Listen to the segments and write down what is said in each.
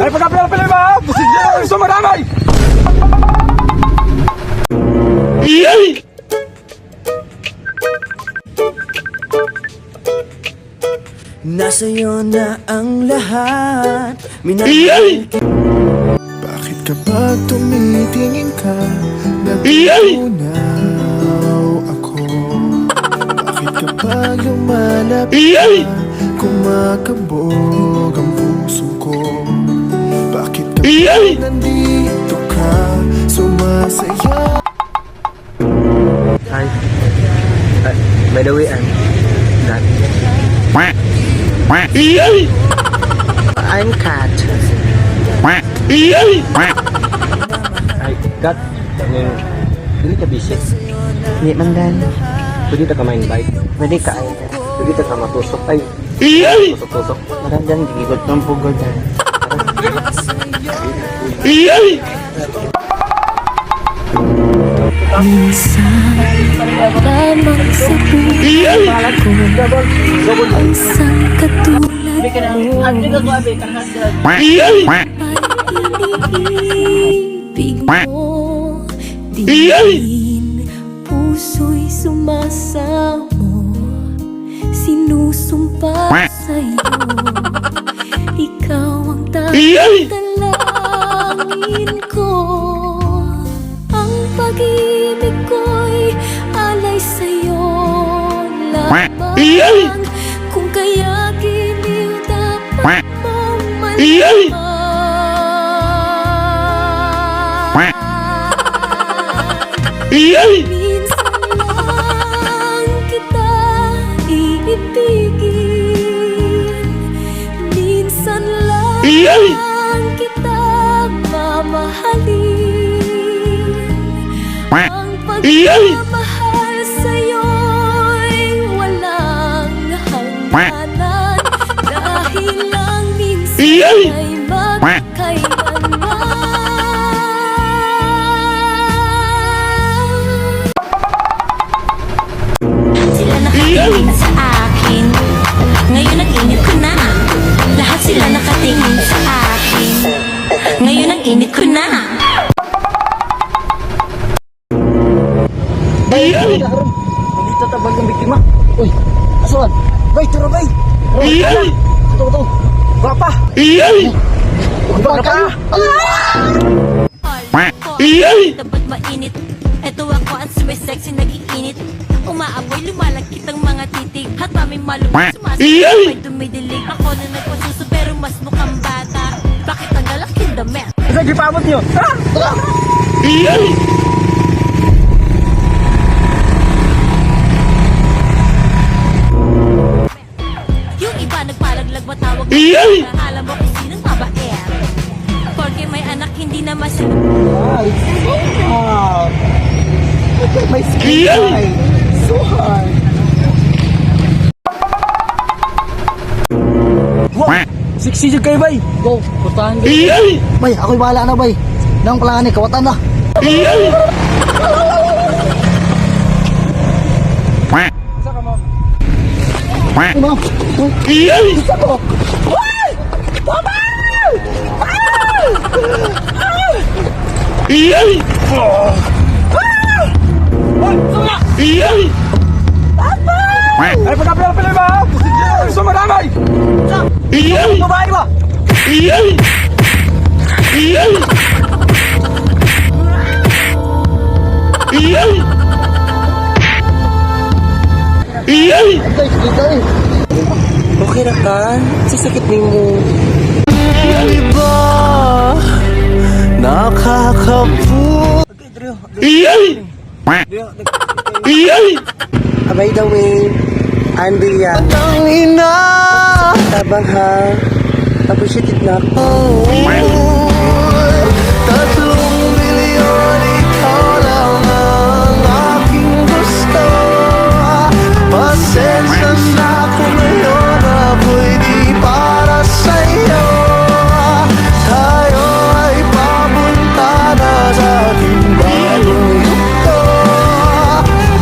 Ay, pagkapila-pila ba? Busig niya ang gusto maramay! Iyay! Nasa'yo na ang lahat. Iyay! Bakit kapag tumitingin ka, Iyay! nagtutunaw ako? Bakit kapag lumalapit Iyay! ka, kumakabog ang puso ko? Bakit kapag Iyay! nandito ka, sumasaya? Hi. By the way, I'm Kat. Iyay! I'm Kat. Iyay! Hi, Kat. Hindi ka busy. Di man dan. Pwede ka ma-invite. Pwede ka. Pwede ka matusok. Ay, Iyay! tusok-tusok. Marang dan. Gigigot ng pugod dan. Iyay! Minsan lamang sa Iyay! buhay ko isang katulad mo Iyay! Pag-ibig mo Iyay! Diin puso'y sumasamo Sinusumpa sa'yo Ikaw ang Iyay! dalangin ko Ang pag-ibig ko'y alay sa'yo Iyay! lamang Kung kaya giliw dapat mong Iyay! malaman Iyay! Minsan lang kita iibigin Minsan lang Iyay! kita mamahalin Ang Iyay! pagmamahal sa'yo'y walang hangganan Dahil lang minsan Iyay! ay magkailanman Sila nakatingin sa akin Ngayon nag-init ko na Lahat sila nakatingin sa akin Ngayon nag-init ko na Iyay! Dito tabag ng biktima. Uy, asuan. Bay, turo bay. Iyay! Ito. Gwapa. Iyay! Gwapa. Iyay! Dapat mainit Eto ako ang sumisexy nag-iinit Umaaboy lumalagkit ang mga titig At mami malumit Iyay! May dumidilig Ako na nagpasuso pero mas mukhang bata Bakit ang lalaking damit? Isa gipamot niyo. Iyay! Yung iba nagpalaglag matawag Iyay! Alam mo kung sinong babae Porque may anak hindi naman sila My skin. Iyay! So hard. Wow. Siksi jud kay bay. Go, putahan ka. Iyay! Bay, ako'y bahala na bay. Nang palangan ni kawatan na. Iyay! Ano? Iyay! Isa ko. Iyay! Iyay! Ay, pagkapila-pila ba? Busig niya ang gusto maramay! Iyay! Babae ba? Iyay! Iyay! Iyay! Iyay! Okay na ka? Sasakit mo. Iba nakakapu. Iyay! Iyay! By the way, I'm Bia. Ang ina. Tabang ha. Appreciated na ako. 3 milyon, ikaw lang ang aking gusto. Pasensya na kung ngayon ako'y di para sa'yo. Tayo ay papunta na sa aking bagong yugto.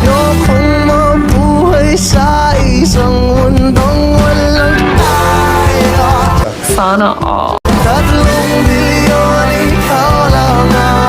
Ayokong mabuhay sa isang mundong walang tayo. Sana all. 3 bilyon, ikaw lang ang